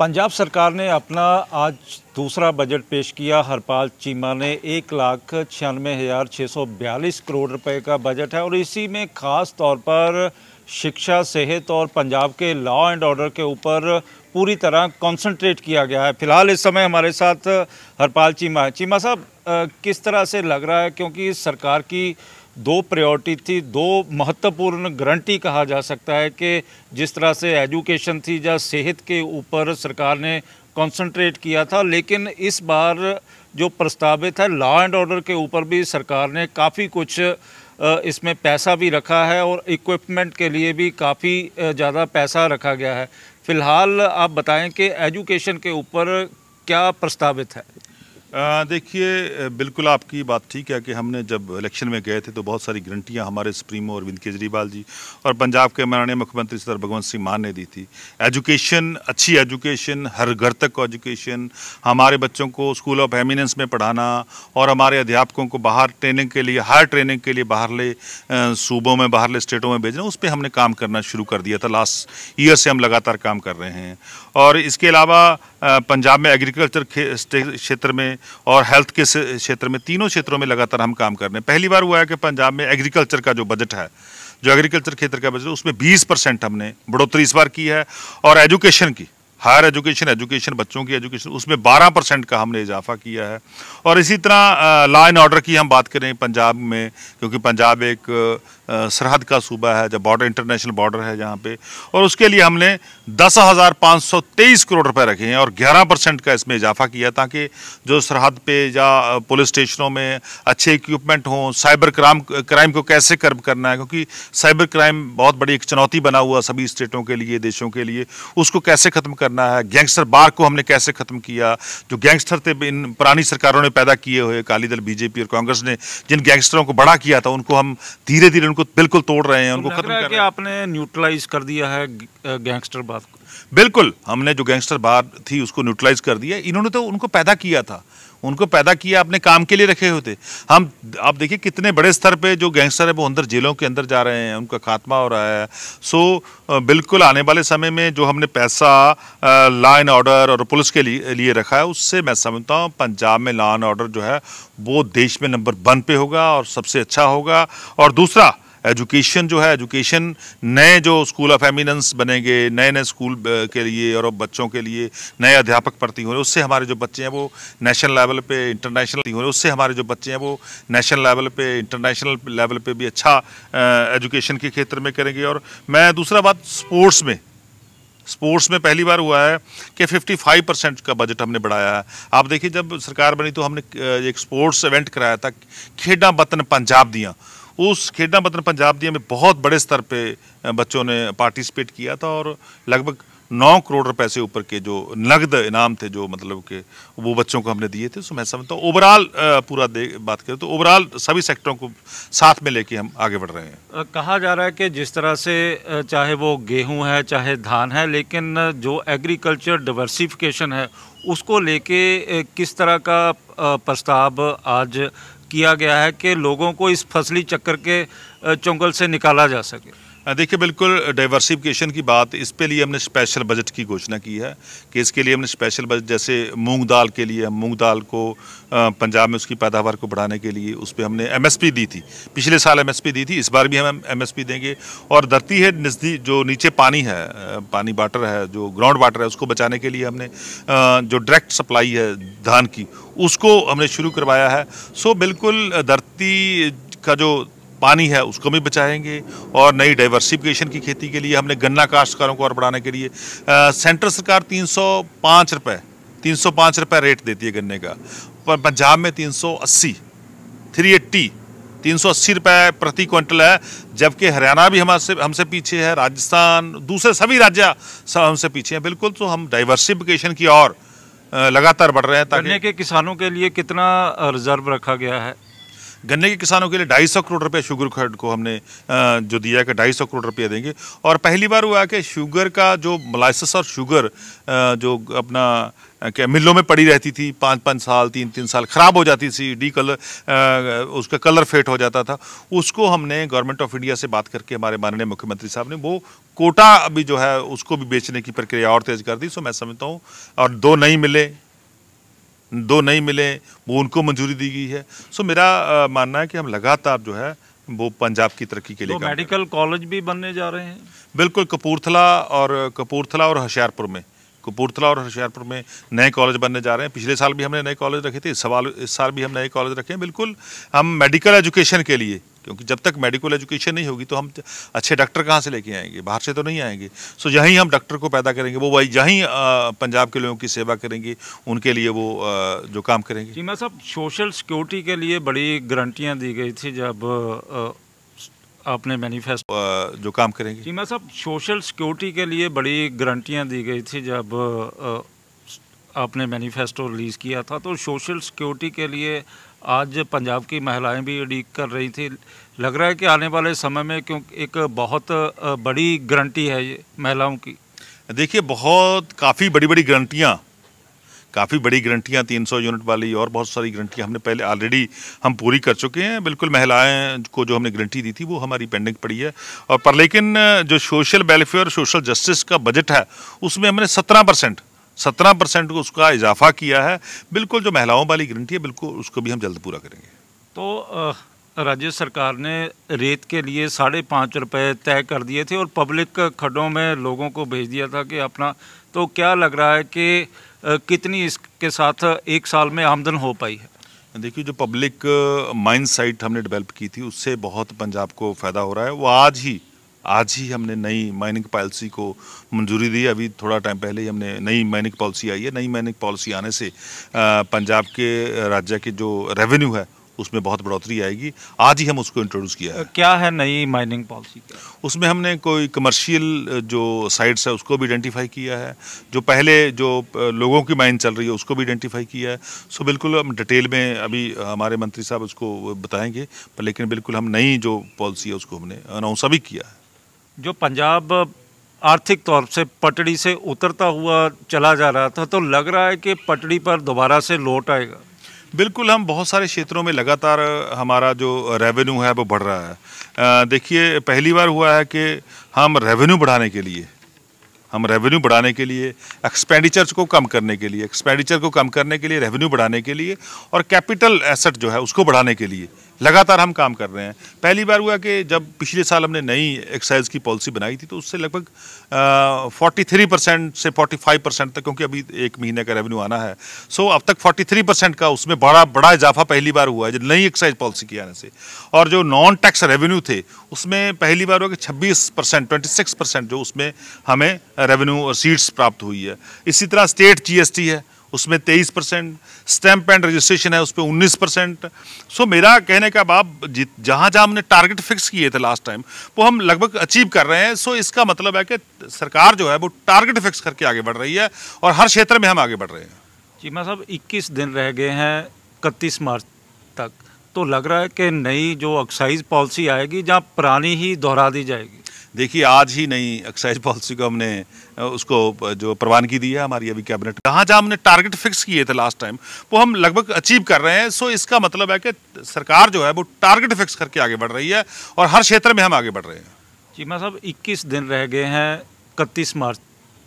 पंजाब सरकार ने अपना आज दूसरा बजट पेश किया। हरपाल चीमा ने 1,96,642 करोड़ रुपए का बजट है और इसी में ख़ास तौर पर शिक्षा, सेहत और पंजाब के लॉ एंड ऑर्डर के ऊपर पूरी तरह कंसंट्रेट किया गया है। फ़िलहाल इस समय हमारे साथ हरपाल चीमा साहब, किस तरह से लग रहा है, क्योंकि सरकार की दो प्रायोरिटी थी, दो महत्वपूर्ण गारंटी कहा जा सकता है कि जिस तरह से एजुकेशन थी या सेहत के ऊपर सरकार ने कंसंट्रेट किया था, लेकिन इस बार जो प्रस्तावित है लॉ एंड ऑर्डर के ऊपर भी सरकार ने काफ़ी कुछ इसमें पैसा भी रखा है और इक्विपमेंट के लिए भी काफ़ी ज़्यादा पैसा रखा गया है। फ़िलहाल आप बताएं कि एजुकेशन के ऊपर क्या प्रस्तावित है। देखिए, बिल्कुल आपकी बात ठीक है कि हमने जब इलेक्शन में गए थे तो बहुत सारी गारंटियां हमारे सुप्रीमो अरविंद केजरीवाल जी और पंजाब के माननीय मुख्यमंत्री सरदार भगवंत सिंह मान ने दी थी। एजुकेशन, अच्छी एजुकेशन, हर घर तक एजुकेशन, हमारे बच्चों को स्कूल ऑफ एमिनेंस में पढ़ाना और हमारे अध्यापकों को बाहर ट्रेनिंग के लिए, हायर ट्रेनिंग के लिए बाहरले सूबों में, बाहरले स्टेटों में भेजना, उस पर हमने काम करना शुरू कर दिया था। लास्ट ईयर से हम लगातार काम कर रहे हैं। और इसके अलावा पंजाब में एग्रीकल्चर क्षेत्र में और हेल्थ के क्षेत्र में, तीनों क्षेत्रों में लगातार हम काम कर रहे हैं। पहली बार हुआ है कि पंजाब में एग्रीकल्चर का जो बजट है, जो एग्रीकल्चर क्षेत्र का बजट है, उसमें 20% हमने बढ़ोतरी इस बार की है। और एजुकेशन की, हायर एजुकेशन, बच्चों की एजुकेशन, उसमें 12% का हमने इजाफा किया है। और इसी तरह लॉ एंड ऑर्डर की हम बात करें पंजाब में, क्योंकि पंजाब एक सरहद का सूबा है, जब बॉर्डर, इंटरनेशनल बॉर्डर है जहाँ पे, और उसके लिए हमने 10,523 करोड़ रुपए रखे हैं और 11% का इसमें इजाफा किया, ताकि जो सरहद पे या पुलिस स्टेशनों में अच्छे इक्विपमेंट हों। साइबर क्राइम को कैसे कर्ब करना है, क्योंकि साइबर क्राइम बहुत बड़ी एक चुनौती बना हुआ सभी स्टेटों के लिए, देशों के लिए, उसको कैसे ख़त्म करना है। गैंगस्टर बार को हमने कैसे ख़त्म किया, जो गैंगस्टर थे इन पुरानी सरकारों ने पैदा किए हुए, अकाली दल, बीजेपी और कांग्रेस ने जिन गैंगस्टरों को बड़ा किया था, उनको हम धीरे धीरे उनको बिल्कुल तोड़ रहे हैं, उनको खत्म कर रहे हैं। आपने न्यूट्रलाइज कर दिया है गैंगस्टर बात को। बिल्कुल, हमने जो गैंगस्टर बार थी उसको न्यूट्रलाइज कर दिया। इन्होंने तो उनको पैदा किया था, उनको पैदा किया, अपने काम के लिए रखे हुए थे। हम, आप देखिए कितने बड़े स्तर पे जो गैंगस्टर है वो अंदर जेलों के अंदर जा रहे हैं, उनका खात्मा हो रहा है। सो बिल्कुल आने वाले समय में जो हमने पैसा लॉ एंड ऑर्डर और पुलिस के लिए रखा है, उससे मैं समझता हूँ पंजाब में लॉ एंड ऑर्डर जो है वो देश में नंबर 1 पे होगा और सबसे अच्छा होगा। और दूसरा, एजुकेशन जो है, एजुकेशन, नए जो स्कूल ऑफ एमिनेंस बनेंगे, नए स्कूल के लिए और बच्चों के लिए नए अध्यापक भर्ती हो रहे, उससे हमारे जो बच्चे हैं वो नेशनल लेवल पे, इंटरनेशनल हो रहे, उससे हमारे जो बच्चे हैं वो नेशनल लेवल पे, इंटरनेशनल लेवल पे भी अच्छा एजुकेशन के क्षेत्र में करेंगे। और मैं दूसरा बात, स्पोर्ट्स में पहली बार हुआ है कि 55% का बजट हमने बढ़ाया है। आप देखिए, जब सरकार बनी तो हमने एक स्पोर्ट्स इवेंट कराया था, खेड़ा वतन पंजाब दियाँ। उस खेड़ा वतन पंजाब दिया में बहुत बड़े स्तर पे बच्चों ने पार्टिसिपेट किया था और लगभग 9 करोड़ रुपए से ऊपर के जो नगद इनाम थे, जो मतलब कि वो बच्चों को हमने दिए थे। तो मैं समझता हूँ ओवरऑल पूरा बात करें तो ओवरऑल सभी सेक्टरों को साथ में लेके हम आगे बढ़ रहे हैं। कहा जा रहा है कि जिस तरह से चाहे वो गेहूं है, चाहे धान है, लेकिन जो एग्रीकल्चर डाइवर्सिफिकेशन है उसको लेके किस तरह का प्रस्ताव आज किया गया है कि लोगों को इस फसली चक्कर के चंगुल से निकाला जा सके। देखिए, बिल्कुल डाइवर्सिफिकेशन की बात, इस पे लिए हमने स्पेशल बजट की घोषणा की है कि इसके लिए हमने स्पेशल बजट, जैसे मूंग दाल के लिए, मूंग दाल को पंजाब में उसकी पैदावार को बढ़ाने के लिए उस पर हमने MSP दी थी। पिछले साल MSP दी थी, इस बार भी हम MSP देंगे। और धरती है नज़दीक, जो नीचे पानी है, पानी वाटर है, जो ग्राउंड वाटर है, उसको बचाने के लिए हमने जो डायरेक्ट सप्लाई है धान की, उसको हमने शुरू करवाया है। सो बिल्कुल धरती का जो पानी है उसको भी बचाएंगे। और नई डाइवर्सिफिकेशन की खेती के लिए हमने गन्ना काश्तकारों को और बढ़ाने के लिए सेंट्रल सरकार 305 रुपये रेट देती है गन्ने का, पर पंजाब में 380 रुपये प्रति क्विंटल है, जबकि हरियाणा भी हमसे पीछे है, राजस्थान, दूसरे सभी राज्य हमसे पीछे हैं। बिल्कुल, तो हम डाइवर्सिफिकेशन की और लगातार बढ़ रहे हैं। गन्ने के किसानों के लिए कितना रिजर्व रखा गया है? गन्ने के किसानों के लिए 250 करोड़ रुपए शुगर खर्ड को हमने जो दिया है कि 250 करोड़ रुपया देंगे। और पहली बार हुआ कि शुगर का जो मोलाइसिस और शुगर जो अपना क्या मिलों में पड़ी रहती थी 5-5 साल 3-3 साल ख़राब हो जाती थी, उसका कलर फेड हो जाता था, उसको हमने गवर्नमेंट ऑफ इंडिया से बात करके हमारे माननीय मुख्यमंत्री साहब ने वो कोटा अभी जो है उसको भी बेचने की प्रक्रिया और तेज कर दी। सो मैं समझता हूँ और दो नई मिले वो उनको मंजूरी दी गई है। सो मेरा मानना है कि हम लगातार जो है वो पंजाब की तरक्की के लिए मेडिकल कॉलेज भी बनने जा रहे हैं। बिल्कुल, कपूरथला और होशियारपुर में नए कॉलेज बनने जा रहे हैं। पिछले साल भी हमने नए कॉलेज रखे थे, इस साल भी हम नए कॉलेज रखे हैं। बिल्कुल हम मेडिकल एजुकेशन के लिए, क्योंकि जब तक मेडिकल एजुकेशन नहीं होगी तो हम अच्छे डॉक्टर कहाँ से लेके आएंगे, बाहर से तो नहीं आएंगे। सो यहीं हम डॉक्टर को पैदा करेंगे, वो वही यहीं पंजाब के लोगों की सेवा करेंगे, उनके लिए वो जो काम करेंगे। जी मैं साहब, सोशल सिक्योरिटी के लिए बड़ी गारंटियाँ दी गई थी जब आपने मैनिफेस्टो जो काम करेंगे। जी मैं साहब, सोशल सिक्योरिटी के लिए बड़ी गारंटियाँ दी गई थी जब आपने मैनिफेस्टो रिलीज़ किया था, तो सोशल सिक्योरिटी के लिए आज पंजाब की महिलाएं भी उड़ीक कर रही थी। लग रहा है कि आने वाले समय में क्योंकि एक बहुत बड़ी गारंटी है ये महिलाओं की। देखिए काफ़ी बड़ी गारंटियाँ 300 यूनिट वाली और बहुत सारी गारंटियाँ हमने पहले ऑलरेडी हम पूरी कर चुके हैं। बिल्कुल महिलाएं को जो हमने गारंटी दी थी वो हमारी पेंडिंग पड़ी है। और पर लेकिन जो सोशल वेलफेयर सोशल जस्टिस का बजट है उसमें हमने 17% को उसका इजाफा किया है। बिल्कुल जो महिलाओं वाली गारंटी है बिल्कुल उसको भी हम जल्द पूरा करेंगे। तो राज्य सरकार ने रेत के लिए 5.5 रुपये तय कर दिए थे और पब्लिक खड्डों में लोगों को भेज दिया था कि अपना, तो क्या लग रहा है कि कितनी इसके साथ एक साल में आमदन हो पाई है? देखिए जो पब्लिक माइन साइट हमने डेवलप की थी उससे बहुत पंजाब को फ़ायदा हो रहा है। वो आज ही हमने नई माइनिंग पॉलिसी को मंजूरी दी। अभी थोड़ा टाइम पहले ही हमने नई माइनिंग पॉलिसी आई है। नई माइनिंग पॉलिसी आने से पंजाब के राज्य के जो रेवेन्यू है उसमें बहुत बढ़ोतरी आएगी। आज ही हम उसको इंट्रोड्यूस किया है। क्या है नई माइनिंग पॉलिसी? उसमें हमने कोई कमर्शियल जो साइट्स है उसको भी आइडेंटिफाई किया है, जो पहले जो लोगों की माइन चल रही है उसको भी आइडेंटिफाई किया है। सो बिल्कुल हम डिटेल में अभी हमारे मंत्री साहब उसको बताएंगे, पर लेकिन बिल्कुल हम नई जो पॉलिसी है उसको हमने अनाउंस अभी किया है। जो पंजाब आर्थिक तौर से पटड़ी से उतरता हुआ चला जा रहा था, तो लग रहा है कि पटड़ी पर दोबारा से लौट आएगा। बिल्कुल हम बहुत सारे क्षेत्रों में लगातार हमारा जो रेवेन्यू है वो बढ़ रहा है। देखिए पहली बार हुआ है कि हम रेवेन्यू बढ़ाने के लिए एक्सपेंडिचर को कम करने के लिए रेवेन्यू बढ़ाने के लिए और कैपिटल एसेट जो है उसको बढ़ाने के लिए लगातार हम काम कर रहे हैं। पहली बार हुआ कि जब पिछले साल हमने नई एक्साइज की पॉलिसी बनाई थी तो उससे लगभग 43% से 45% तक, क्योंकि अभी 1 महीने का रेवेन्यू आना है, सो अब तक 43% का उसमें बड़ा इजाफा पहली बार हुआ है जो नई एक्साइज पॉलिसी की आने से। और जो नॉन टैक्स रेवेन्यू थे उसमें पहली बार हुआ कि 26% जो उसमें हमें रेवेन्यू और सीट्स प्राप्त हुई है। इसी तरह स्टेट GST है उसमें 23%, स्टैंप एंड रजिस्ट्रेशन है उस पर 19%। सो मेरा कहने का बात जहाँ हमने टारगेट फिक्स किए थे लास्ट टाइम वो हम लगभग अचीव कर रहे हैं। सो इसका मतलब है कि सरकार जो है वो टारगेट फिक्स करके आगे बढ़ रही है और हर क्षेत्र में हम आगे बढ़ रहे हैं। चीमा साहब 21 दिन रह गए हैं 31 मार्च तक, तो लग रहा है कि नई जो एक्साइज पॉलिसी आएगी जहाँ पुरानी ही दोहरा दी जाएगी। देखिए आज ही नई एक्साइज पॉलिसी को हमने उसको जो प्रवानगी दी है हमारी अभी कैबिनेट, जहाँ हमने टारगेट फिक्स किए थे लास्ट टाइम वो हम लगभग अचीव कर रहे हैं। सो इसका मतलब है कि सरकार जो है वो टारगेट फिक्स करके आगे बढ़ रही है और हर क्षेत्र में हम आगे बढ़ रहे हैं। चीमा साहब 21 दिन रह गए हैं 31 मार्च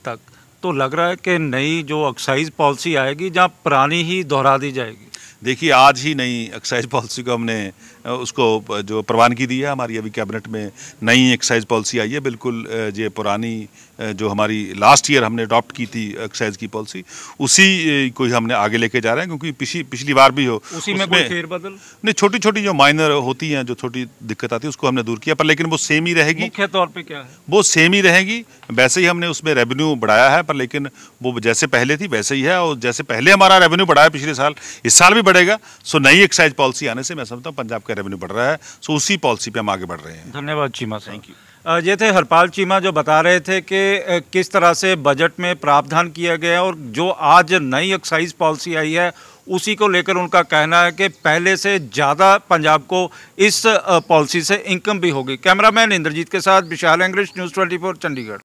तक, तो लग रहा है कि नई जो एक्साइज पॉलिसी आएगी जहाँ पुरानी ही दोहरा दी जाएगी। देखिए आज ही नई एक्साइज पॉलिसी को हमने उसको जो प्रवानगी दी है हमारी अभी कैबिनेट में नई एक्साइज पॉलिसी आई है। बिल्कुल ये पुरानी जो हमारी लास्ट ईयर हमने अडॉप्ट की थी एक्साइज की पॉलिसी उसी को ही हमने आगे लेके जा रहे हैं, क्योंकि पिछली बार भी हो उसी में कोई फेरबदल नहीं, छोटी छोटी जो माइनर होती हैं जो छोटी दिक्कत आती है उसको हमने दूर किया, पर लेकिन वो सेम ही रहेगी। मुख्य तौर पे क्या है वो सेम ही रहेगी। वैसे ही हमने उसमें रेवेन्यू बढ़ाया है, पर लेकिन वो जैसे पहले थी वैसे ही है और जैसे पहले हमारा रेवेन्यू बढ़ाया पिछले साल इस साल भी बढ़ेगा। सो नई एक्साइज पॉलिसी आने से मैं समझता हूँ पंजाब का रेवेन्यू बढ़ रहा है। सो उसी पॉलिसी पे हम आगे बढ़ रहे हैं। धन्यवाद चीमा साहब। Thank you. ये थे हरपाल चीमा जो बता रहे थे कि किस तरह से बजट में प्रावधान किया गया और जो आज नई एक्साइज पॉलिसी आई है उसी को लेकर उनका कहना है कि पहले से ज़्यादा पंजाब को इस पॉलिसी से इनकम भी होगी। कैमरामैन इंद्रजीत के साथ विशाल एंग्रिश, न्यूज़ 24 चंडीगढ़।